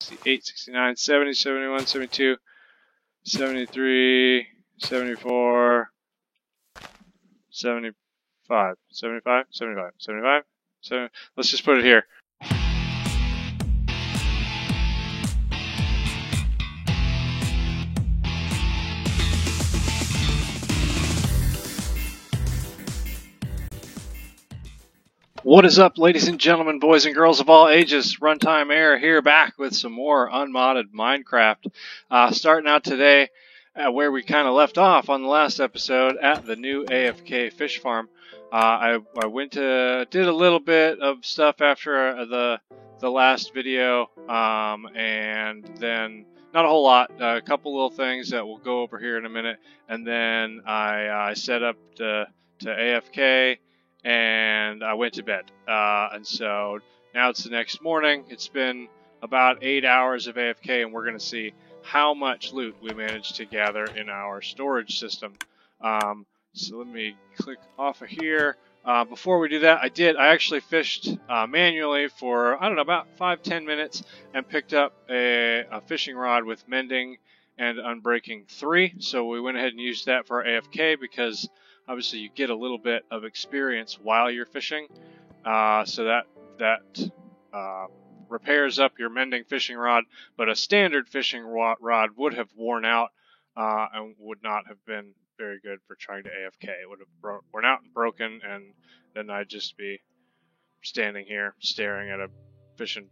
68, 69, 70, 71, 72, 73, 74, 75, 75, 75, 75, 70. Let's just put it here. What is up, ladies and gentlemen, boys and girls of all ages? Runtime Air here, back with some more unmodded Minecraft. Starting out today where we kind of left off on the last episode at the new AFK fish farm. I went to did a little bit of stuff after the last video, and then not a whole lot. A couple little things that we'll go over here in a minute, and then I set up to AFK. And I went to bed. And so now it's the next morning. It's been about 8 hours of AFK, and we're going to see how much loot we managed to gather in our storage system. So let me click off of here. Before we do that, I actually fished manually for, I don't know, about 5-10 minutes and picked up a fishing rod with mending and unbreaking 3. So we went ahead and used that for our AFK because obviously you get a little bit of experience while you're fishing, so that repairs up your mending fishing rod, but a standard fishing rod would have worn out and would not have been very good for trying to AFK. It would have worn out and broken, and then I'd just be standing here staring at a fishing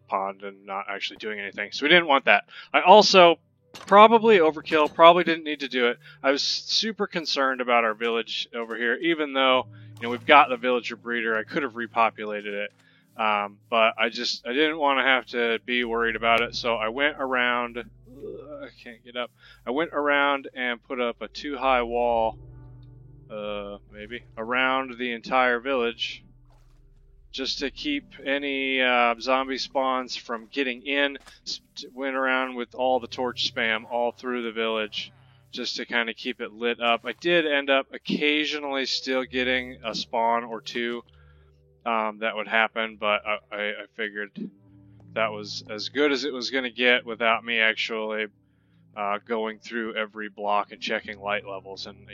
pond and not actually doing anything. So we didn't want that. I also probably overkill, probably didn't need to do it. I was super concerned about our village over here, even though we've got the villager breeder. I could have repopulated it, but I didn't want to have to be worried about it. So I went around. I can't get up. I went around and put up a 2-high wall, maybe around the entire village, just to keep any zombie spawns from getting in. Went around with all the torch spam all through the village just to kind of keep it lit up. I did end up occasionally still getting a spawn or two that would happen, but I figured that was as good as it was going to get without me actually going through every block and checking light levels. And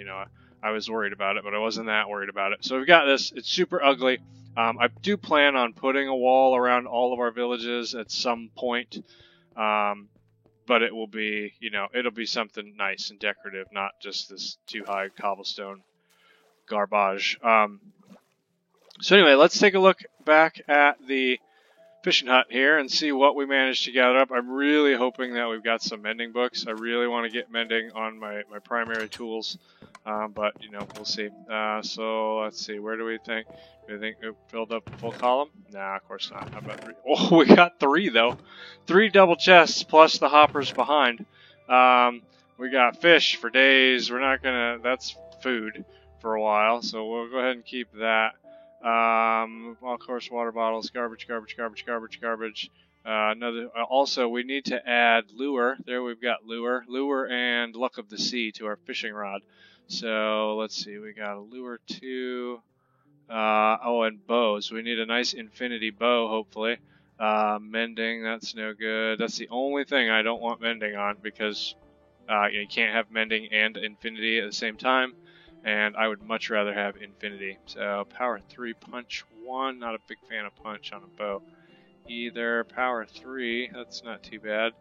I was worried about it, but I wasn't that worried about it. So we've got this. It's super ugly. I do plan on putting a wall around all of our villages at some point, but it will be, it'll be something nice and decorative, not just this 2-high cobblestone garbage. So anyway, let's take a look back at the fishing hut here and see what we managed to gather up. I'm really hoping that we've got some mending books. I really want to get mending on my primary tools, but we'll see. So let's see, where do we think? Do we think it filled up the full column? Nah, of course not. How about 3? Oh, we got 3 though. 3 double chests plus the hoppers behind. We got fish for days. We're not gonna. That's food for a while, so we'll go ahead and keep that. Of course, water bottles, garbage. Also, we need to add lure. There we've got lure and luck of the sea to our fishing rod. So let's see, we got a lure 2. And bows. We need a nice infinity bow, hopefully. Mending, that's no good. That's the only thing I don't want mending on, because you can't have mending and infinity at the same time. And I would much rather have infinity. So power 3, punch 1. Not a big fan of punch on a bow either. Power 3, that's not too bad.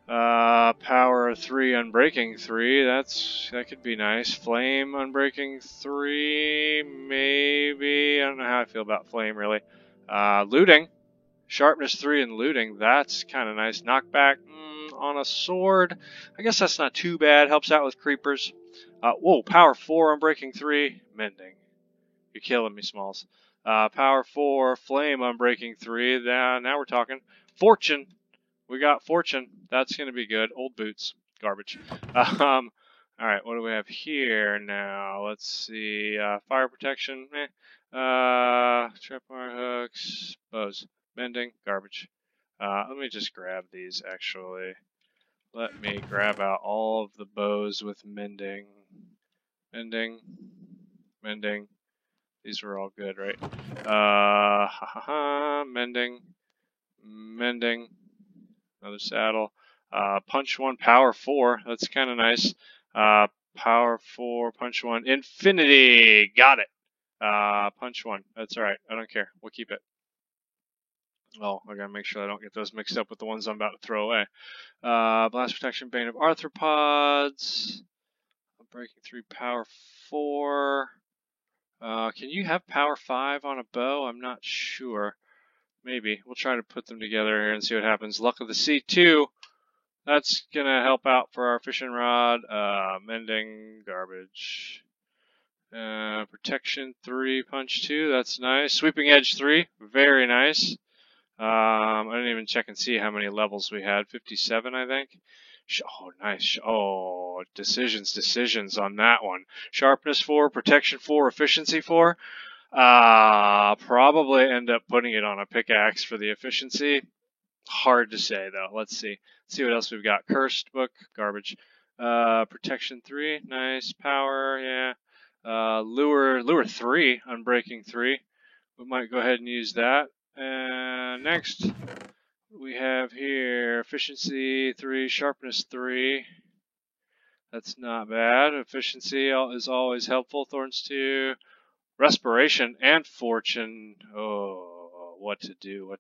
Power 3, unbreaking 3. That could be nice. Flame, unbreaking 3, maybe. I don't know how I feel about flame really. Looting, sharpness 3 and looting. That's kind of nice. Knockback on a sword. I guess that's not too bad. Helps out with creepers. Whoa, power 4, unbreaking 3, mending. You're killing me, Smalls. Power 4, flame, unbreaking 3. Now we're talking. Fortune. We got fortune. That's going to be good. Old boots. Garbage. Alright, what do we have here now? Let's see. Fire protection. Trapwire hooks. Bows. Mending. Garbage. Let me just grab these, actually. Let me grab out all of the bows with mending. Mending. These were all good, right? Mending. Mending, another saddle. Punch 1, power 4. That's kind of nice. Power 4, punch 1, infinity. Got it. Punch 1. That's all right. I don't care. We'll keep it. Oh, I gotta make sure I don't get those mixed up with the ones I'm about to throw away. Blast protection, Bane of Arthropods. Breaking 3, power 4. Can you have power 5 on a bow? I'm not sure. Maybe. We'll try to put them together here and see what happens. Luck of the Sea 2. That's gonna help out for our fishing rod. Mending, garbage. Protection 3, punch 2. That's nice. Sweeping Edge 3. Very nice. I didn't even check and see how many levels we had. 57, I think. Oh, nice. Oh, decisions on that one. Sharpness 4, protection 4, efficiency 4. Probably end up putting it on a pickaxe for the efficiency. Hard to say, though. Let's see. Let's see what else we've got. Cursed book, garbage. Protection 3, nice. Power, yeah. Lure 3, unbreaking 3. We might go ahead and use that. Next, we have here efficiency 3, sharpness 3. That's not bad. Efficiency is always helpful. Thorns 2, respiration and fortune. Oh, what to do.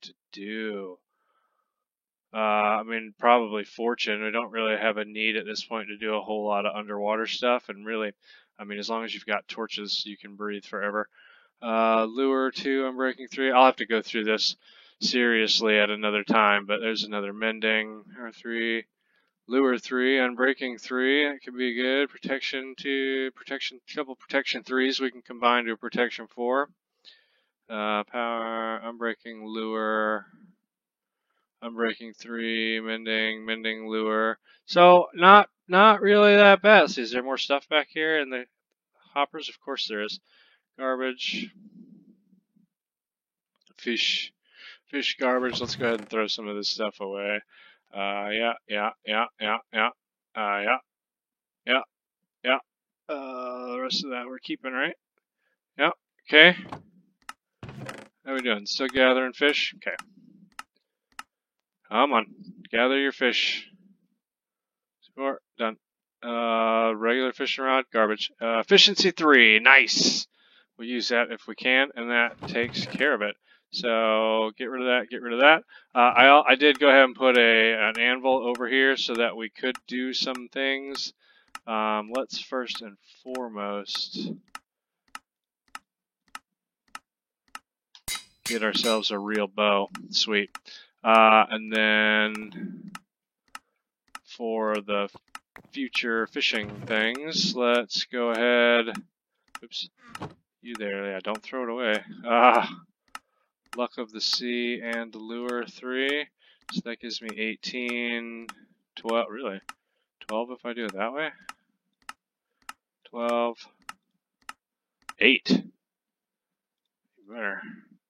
I mean, probably fortune. We don't really have a need at this point to do a whole lot of underwater stuff. And really, I mean, as long as you've got torches, you can breathe forever. Lure 2, unbreaking 3. I'll have to go through this seriously at another time, but there's another mending. R3. Lure 3, unbreaking 3. That could be good. Protection 2, couple protection 3s we can combine to a protection 4. Power, unbreaking, lure. Unbreaking 3, mending, lure. So not really that bad. See, is there more stuff back here in the hoppers? Of course there is. Garbage. Fish garbage. Let's go ahead and throw some of this stuff away. Yeah. The rest of that we're keeping, right? Yep. Okay. How we doing? Still gathering fish? Okay. Come on. Gather your fish. Score. Done. Regular fishing rod. Garbage. Efficiency 3. Nice. We'll use that if we can, and that takes care of it. So get rid of that. I did go ahead and put an anvil over here so that we could do some things. Let's first and foremost get ourselves a real bow. Sweet. And then for the future fishing things, let's go ahead. Oops. You there. Yeah, don't throw it away. Luck of the Sea and Lure 3. So that gives me 18, 12, really? 12 if I do it that way? 12, 8. Better.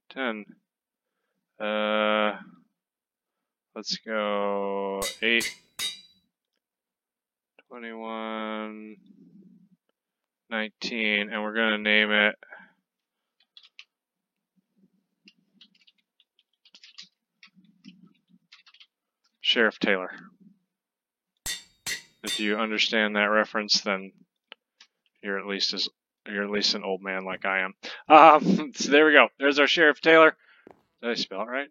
10. Let's go 8, 21, 19, and we're going to name it Sheriff Taylor. If you understand that reference, then you're at least an old man like I am. So there we go. There's our Sheriff Taylor. Did I spell it right?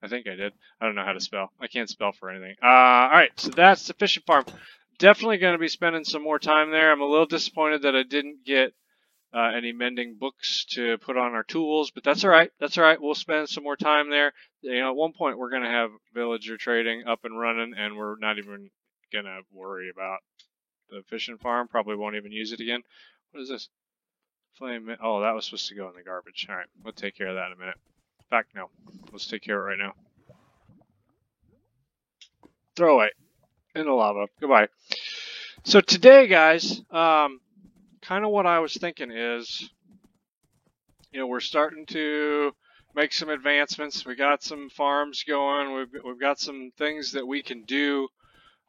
I think I did. I don't know how to spell. I can't spell for anything. Alright, so that's the fishing farm. Definitely going to be spending some more time there. I'm a little disappointed that I didn't get any mending books to put on our tools, but that's alright. That's alright. We'll spend some more time there. You know, at one point we're going to have villager trading up and running, and we're not even going to worry about the fishing farm. Probably won't even use it again. What is this? Flame. Oh, that was supposed to go in the garbage. Alright, we'll take care of that in a minute. In fact, no. Let's take care of it right now. Throw away. In the lava. Goodbye. So today, guys, kind of what I was thinking is, you know, we're starting to make some advancements. We got some farms going. We've got some things that we can do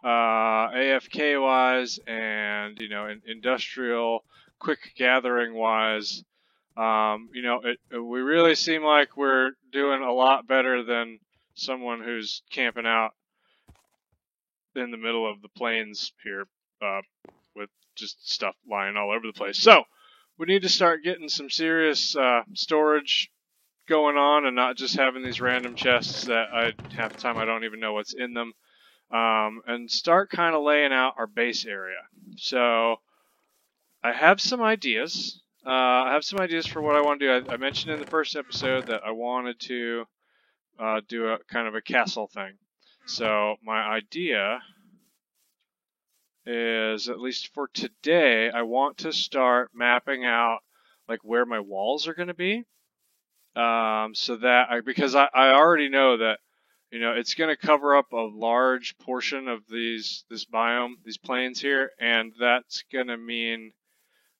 AFK wise, and you know, industrial quick gathering wise. You know, we really seem like we're doing a lot better than someone who's camping out in the middle of the plains here with just stuff lying all over the place. So we need to start getting some serious storage going on and not just having these random chests that half the time I don't even know what's in them. And start kind of laying out our base area. So I have some ideas. I have some ideas for what I want to do. I mentioned in the first episode that I wanted to do a kind of a castle thing. So my idea is, at least for today, I want to start mapping out like where my walls are going to be. So that because I already know that, you know, it's going to cover up a large portion of this biome, these plains here, and that's going to mean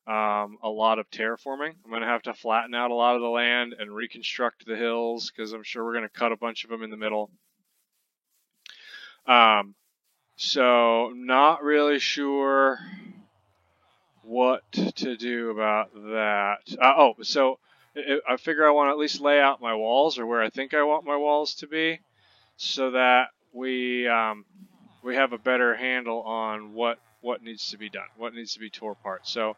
a lot of terraforming. I'm going to have to flatten out a lot of the land and reconstruct the hills because I'm sure we're going to cut a bunch of them in the middle. So not really sure what to do about that. So I figure I want to at least lay out my walls, or where I think I want my walls to be, so that we have a better handle on what needs to be done, what needs to be tore apart. So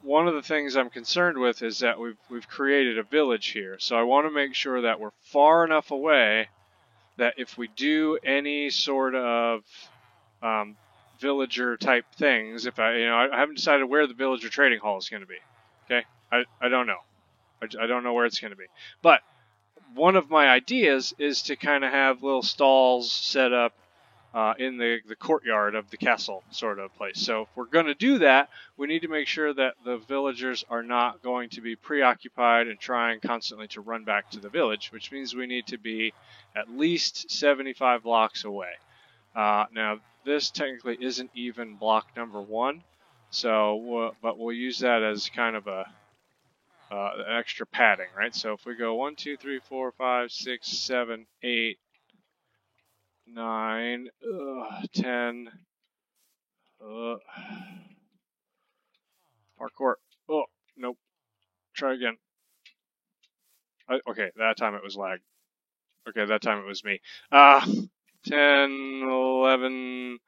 one of the things I'm concerned with is that we've created a village here. So I want to make sure that we're far enough away that if we do any sort of villager type things, if I haven't decided where the villager trading hall is going to be. Okay, I don't know. I don't know where it's going to be. But one of my ideas is to kind of have little stalls set up in the courtyard of the castle sort of place. So if we're going to do that, we need to make sure that the villagers are not going to be preoccupied and trying constantly to run back to the village, which means we need to be at least 75 blocks away. Now, this technically isn't even block number 1, so but we'll use that as kind of an extra padding, right? So if we go 1, 2, 3, 4, 5, 6, 7, 8, 9, 10, parkour. Oh, nope. Try again. Okay, that time it was lag. Okay, that time it was me. 10, 11,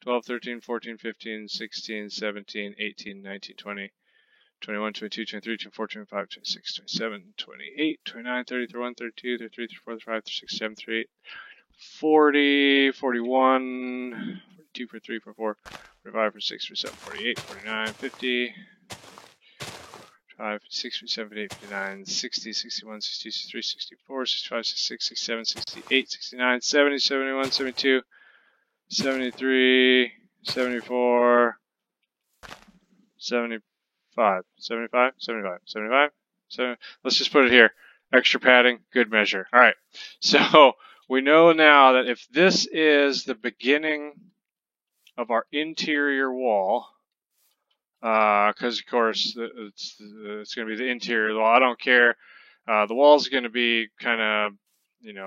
12, 13, 14, 15, 16, 17, 18, 19, 20, 21, 22, 23, 24, 25, 26, 27, 28, 29, 30, 31, 32, 33, 34, 35, 36, 37, 38, 40, 41, 42, 43, 44, 45, 46, 47, 48, 49, 50, 56, 57, 58, 59, 60, 61, 62, 63, 64, 65, 66, 67, 68, 69, 70, 71, 72, 73, 74, 75, 75, 75, 75. So let's just put it here. Extra padding, good measure. All right. So we know now that if this is the beginning of our interior wall, because of course it's going to be the interior of the wall. I don't care. The wall's going to be kind of,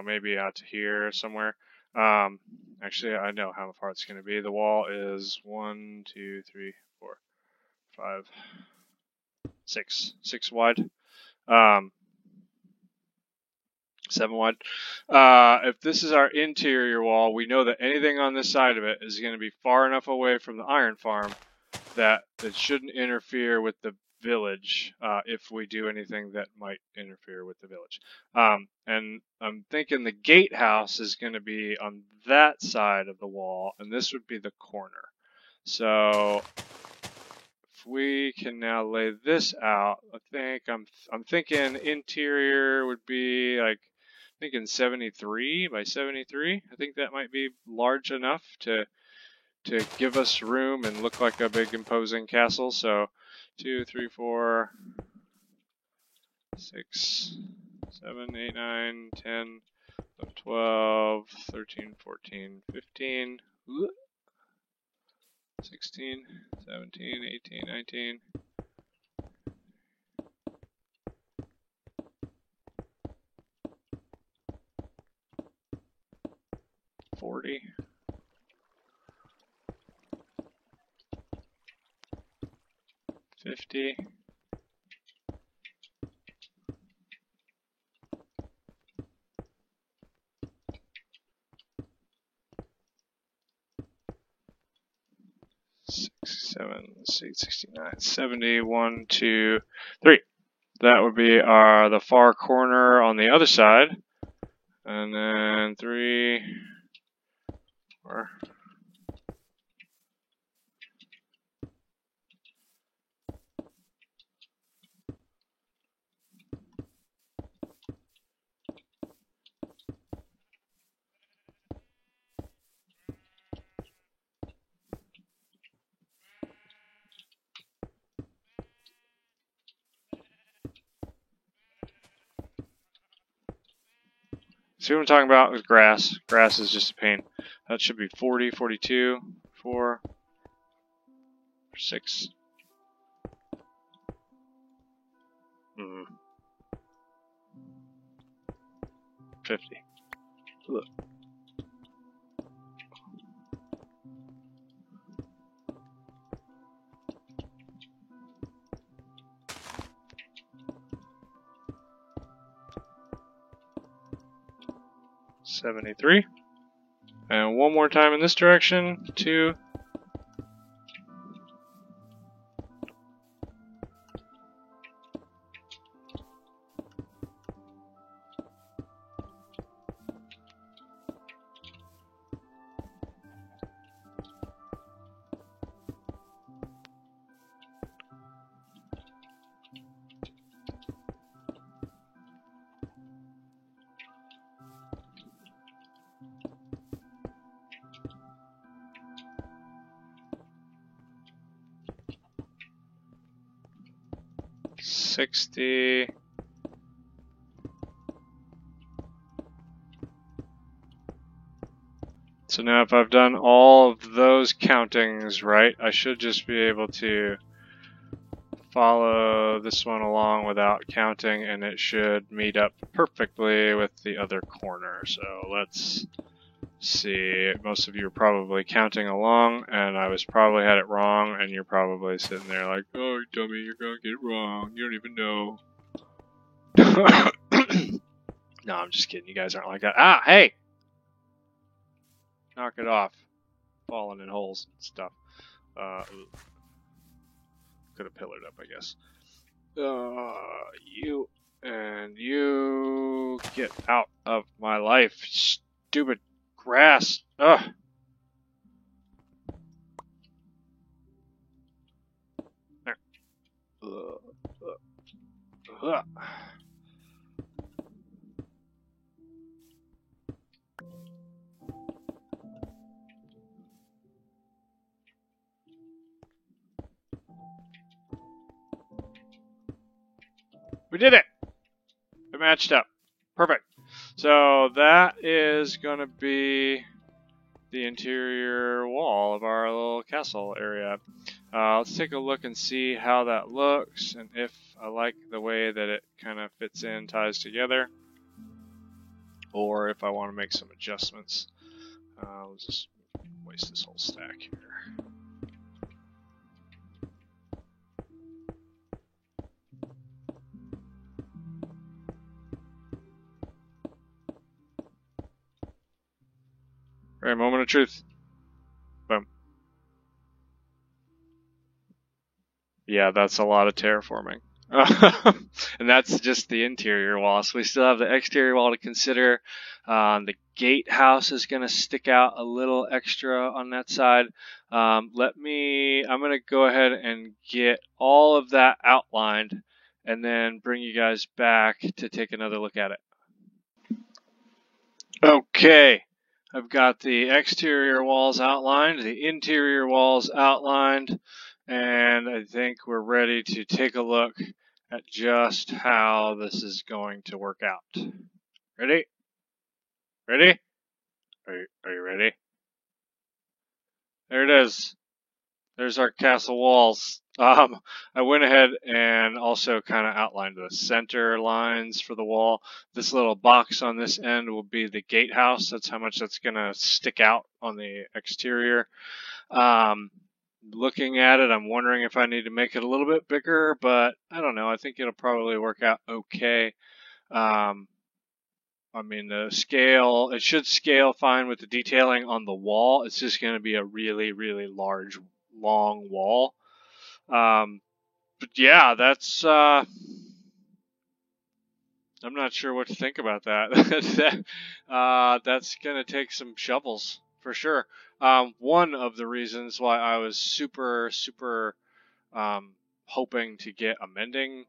maybe out to here somewhere. Actually, I know how far it's going to be. The wall is 1, 2, 3, 4, 5, 6 wide. 7 wide. If this is our interior wall, we know that anything on this side of it is going to be far enough away from the iron farm that it shouldn't interfere with the village if we do anything that might interfere with the village. And I'm thinking the gatehouse is going to be on that side of the wall, and this would be the corner. So if we can now lay this out, I think I'm thinking interior would be like, thinking 73 by 73. I think that might be large enough to give us room and look like a big imposing castle. So 2, 3, 4, 6, 7, 8, 9, 10, 12, 13, 14, 15, 16, 17, 18, 19. 40. 50. 60. 67, 69, 70, 1, 2, 3. That would be the far corner on the other side. And then 3, 4. See what I'm talking about with grass? Grass is just a pain. That should be 40, 42, 4, 6. 50. Look. $73. And one more time in this direction. 2. $60. So now if I've done all of those countings right, I should just be able to follow this one along without counting, and it should meet up perfectly with the other corner. So let's see. Most of you are probably counting along, and I was probably had it wrong, and you're probably sitting there like, oh, dummy, you're gonna get it wrong. You don't even know. No, I'm just kidding. You guys aren't like that. Ah, hey! Knock it off. Falling in holes and stuff. Could have pillared up, I guess. You and you get out of my life, stupid grass. Ugh. There. We did it! It matched up. Perfect. So that is going to be the interior wall of our little castle area. Let's take a look and see how that looks, and if I like the way that it kind of fits in, ties together, or if I want to make some adjustments. Let's just waste this whole stack here. Alright, moment of truth. Boom. Yeah, that's a lot of terraforming. And that's just the interior wall. So we still have the exterior wall to consider. The gatehouse is going to stick out a little extra on that side. I'm going to go ahead and get all of that outlined and then bring you guys back to take another look at it. Okay. I've got the exterior walls outlined, the interior walls outlined, and I think we're ready to take a look at just how this is going to work out. Ready? Ready? Are you ready? There it is. There's our castle walls. I went ahead and also kind of outlined the center lines for the wall. This little box on this end will be the gatehouse. That's how much that's going to stick out on the exterior. Looking at it, I'm wondering if I need to make it a little bit bigger, but I don't know. I think it'll probably work out okay. I mean, the scale, it should scale fine with the detailing on the wall. It's just going to be a really, really large long wall. But yeah, that's I'm not sure what to think about that. That's gonna take some shovels for sure. One of the reasons why I was super hoping to get a mending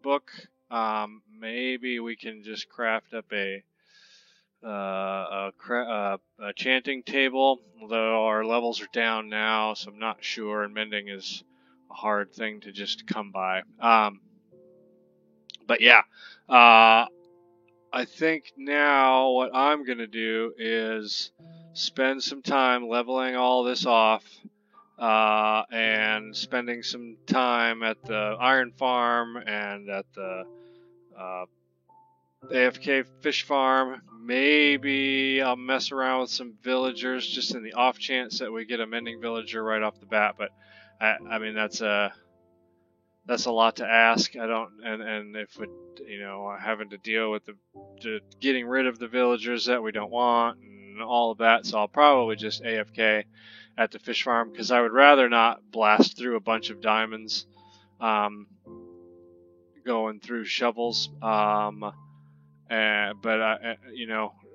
book. Maybe we can just craft up a chanting table, although our levels are down now, so I'm not sure, and mending is a hard thing to just come by. But yeah, I think now what I'm going to do is spend some time leveling all this off, and spending some time at the iron farm and at the AFK fish farm. Maybe I'll mess around with some villagers just in the off chance that we get a mending villager right off the bat, but I mean that's a lot to ask. I don't, and if we, having to deal with the getting rid of the villagers that we don't want and all of that, so I'll probably just AFK at the fish farm because I would rather not blast through a bunch of diamonds, going through shovels, and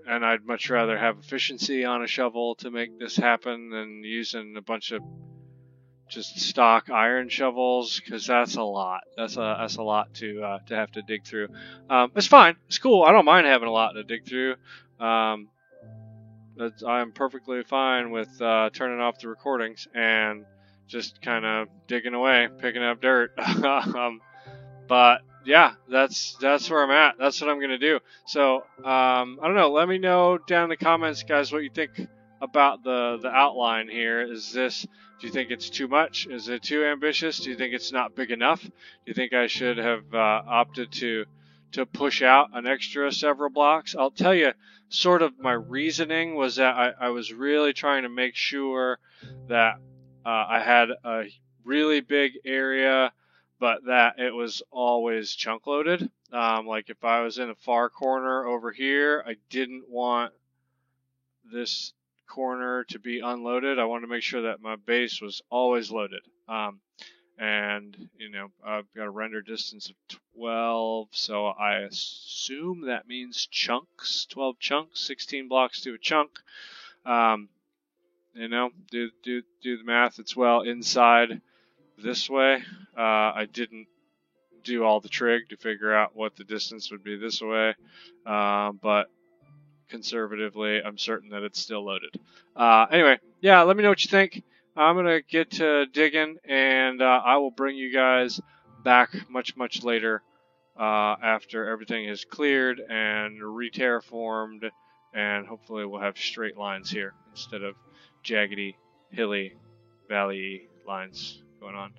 I'd much rather have efficiency on a shovel to make this happen than using a bunch of just stock iron shovels, because that's a lot. That's a lot to have to dig through. It's fine. It's cool. I don't mind having a lot to dig through. I'm perfectly fine with turning off the recordings and just kind of digging away, picking up dirt. But yeah, that's where I'm at. That's what I'm gonna do. So I don't know. Let me know down in the comments, guys, what you think about the outline here. Do you think it's too much? Is it too ambitious? Do you think it's not big enough? Do you think I should have opted to push out an extra several blocks? I'll tell you, sort of my reasoning was that I was really trying to make sure that I had a really big area, but that it was always chunk loaded. Like if I was in a far corner over here, I didn't want this corner to be unloaded. I wanted to make sure that my base was always loaded. And I've got a render distance of 12, so I assume that means chunks, 12 chunks, 16 blocks to a chunk. Do the math. It's well inside this way. I didn't do all the trig to figure out what the distance would be this way, but conservatively, I'm certain that it's still loaded. Anyway, yeah, let me know what you think. I'm going to get to digging, and I will bring you guys back much later after everything is cleared and re-terraformed, and hopefully we'll have straight lines here instead of jaggedy, hilly, valley lines going on.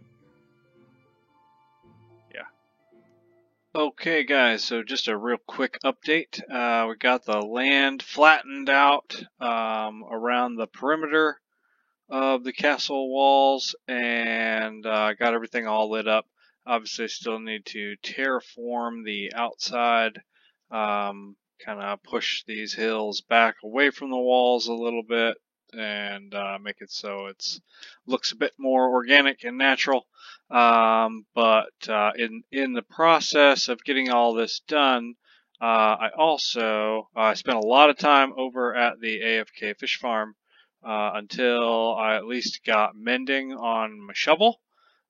Okay guys, so just a real quick update. We got the land flattened out around the perimeter of the castle walls, and got everything all lit up. Obviously still need to terraform the outside, kind of push these hills back away from the walls a little bit, and make it so it looks a bit more organic and natural. But in the process of getting all this done, I spent a lot of time over at the AFK fish farm until I at least got mending on my shovel,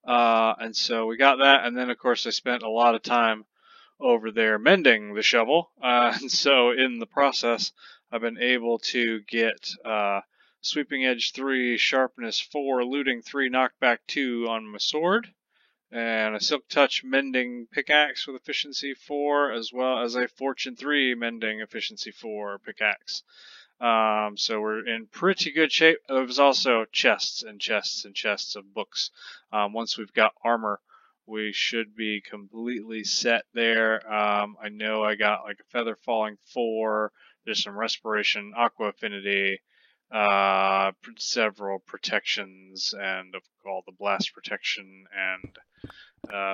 and so we got that, and then of course I spent a lot of time over there mending the shovel, and so in the process I've been able to get Sweeping Edge 3, Sharpness 4, Looting 3, Knockback 2 on my sword, and a Silk Touch Mending Pickaxe with Efficiency 4, as well as a Fortune 3 Mending Efficiency 4 Pickaxe. So we're in pretty good shape. There was also chests and chests and chests of books. Once we've got armor, we should be completely set there. I know I got like a Feather Falling 4, there's some Respiration, Aqua Affinity, several protections, and all the blast protection and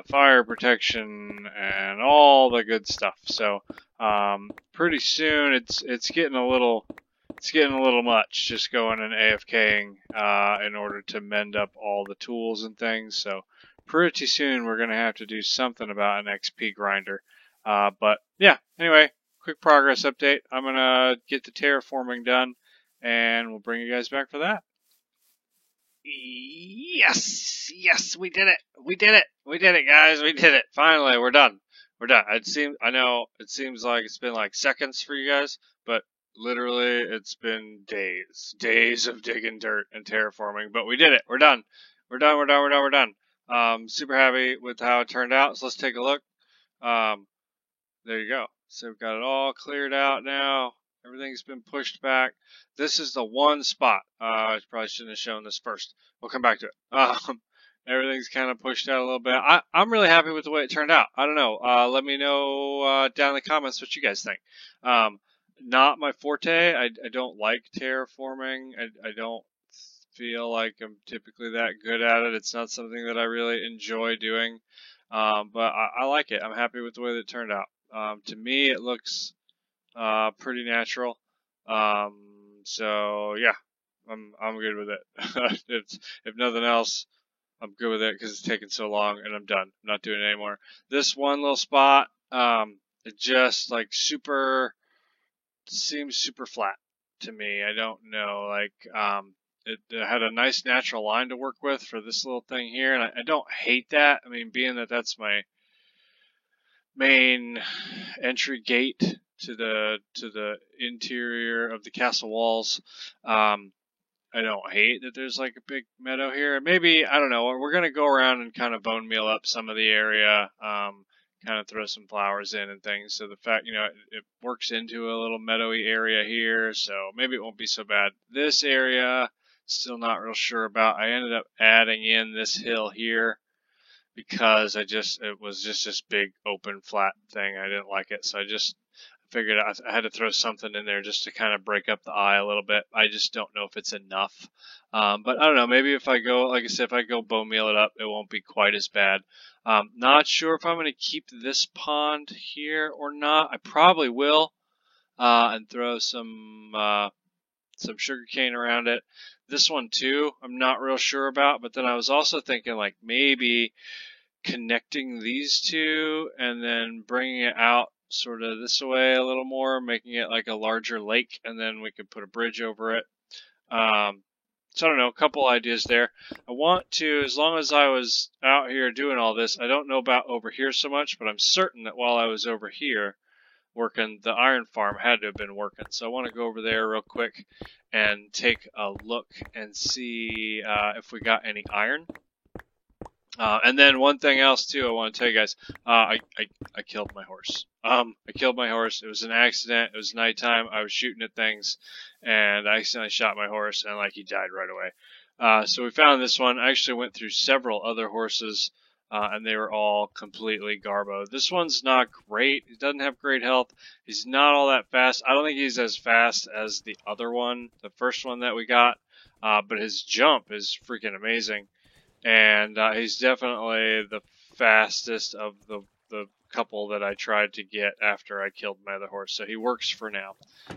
fire protection and all the good stuff. So pretty soon it's getting a little it's getting a little much just going and AFKing in order to mend up all the tools and things. So pretty soon we're going to have to do something about an XP grinder. But yeah, anyway, quick progress update. I'm going to get the terraforming done and we'll bring you guys back for that. Yes, we did it. We did it, guys. We did it. Finally, we're done. I know it seems like it's been like seconds for you guys, but literally it's been days of digging dirt and terraforming, but we did it. We're done. We're done. Super happy with how it turned out. So let's take a look. There you go. So we've got it all cleared out now. Everything's been pushed back. This is the one spot. I probably shouldn't have shown this first. We'll come back to it. Everything's kind of pushed out a little bit. I'm really happy with the way it turned out. I don't know. Let me know down in the comments what you guys think. Not my forte. I don't like terraforming. I don't feel like I'm typically that good at it. It's not something that I really enjoy doing. But I like it. I'm happy with the way that it turned out. To me, it looks pretty natural. So yeah, I'm good with it. If nothing else, I'm good with it because it's taken so long and I'm done. I'm not doing it anymore. This one little spot, it just like seems super flat to me. I don't know, like, it had a nice natural line to work with for this little thing here, and I don't hate that. I mean, being that that's my main entry gate to the interior of the castle walls. I don't hate that there's like a big meadow here. Maybe, I don't know, we're going to go around and kind of bone meal up some of the area, kind of throw some flowers in and things. So the fact, it works into a little meadowy area here, so maybe it won't be so bad. This area, still not real sure about. I ended up adding in this hill here because it was just this big open flat thing. I didn't like it, so I just figured I had to throw something in there just to kind of break up the eye a little bit. I just don't know if it's enough. But I don't know, maybe if I go, like I said, if I go bone meal it up, it won't be quite as bad. Not sure if I'm going to keep this pond here or not. I probably will, and throw some sugarcane around it. This one too, I'm not real sure about, but then I was also thinking like maybe connecting these two and then bringing it out sort of this way a little more, making it like a larger lake, and then we could put a bridge over it. So I don't know, a couple ideas there. I want to, as long as I was out here doing all this, I don't know about over here so much, but I'm certain that while I was over here working, the iron farm had to have been working. So I want to go over there real quick and take a look and see if we got any iron. And then one thing else too, I want to tell you guys, I killed my horse. I killed my horse. It was an accident. It was nighttime. I was shooting at things, and I accidentally shot my horse, and like he died right away. So we found this one. I actually went through several other horses, and they were all completely garbo. This one's not great. He doesn't have great health. He's not all that fast. I don't think he's as fast as the other one, the first one that we got, but his jump is freaking amazing. And he's definitely the fastest of the couple that I tried to get after I killed my other horse. So he works for now.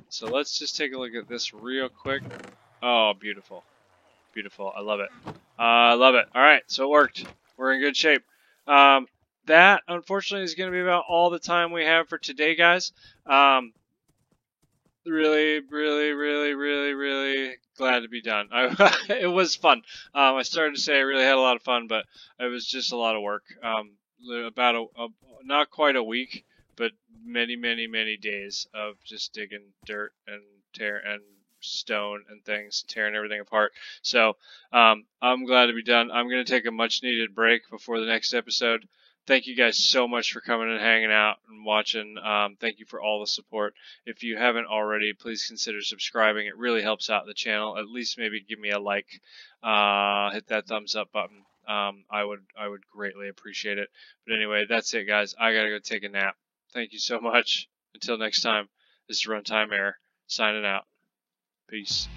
So let's just take a look at this real quick. Oh, beautiful. Beautiful. I love it. I love it. All right, so it worked. We're in good shape. That, unfortunately, is going to be about all the time we have for today, guys. Really glad to be done. It was fun. I started to say I really had a lot of fun, but it was just a lot of work. About not quite a week, but many days of just digging dirt and stone and things, tearing everything apart. So I'm glad to be done. I'm going to take a much needed break before the next episode. Thank you guys so much for coming and hanging out and watching. Thank you for all the support. If you haven't already, please consider subscribing. It really helps out the channel. At least maybe give me a like. Hit that thumbs up button. I would greatly appreciate it. But anyway, that's it, guys. I gotta go take a nap. Thank you so much. Until next time, this is Runtime Error signing out. Peace.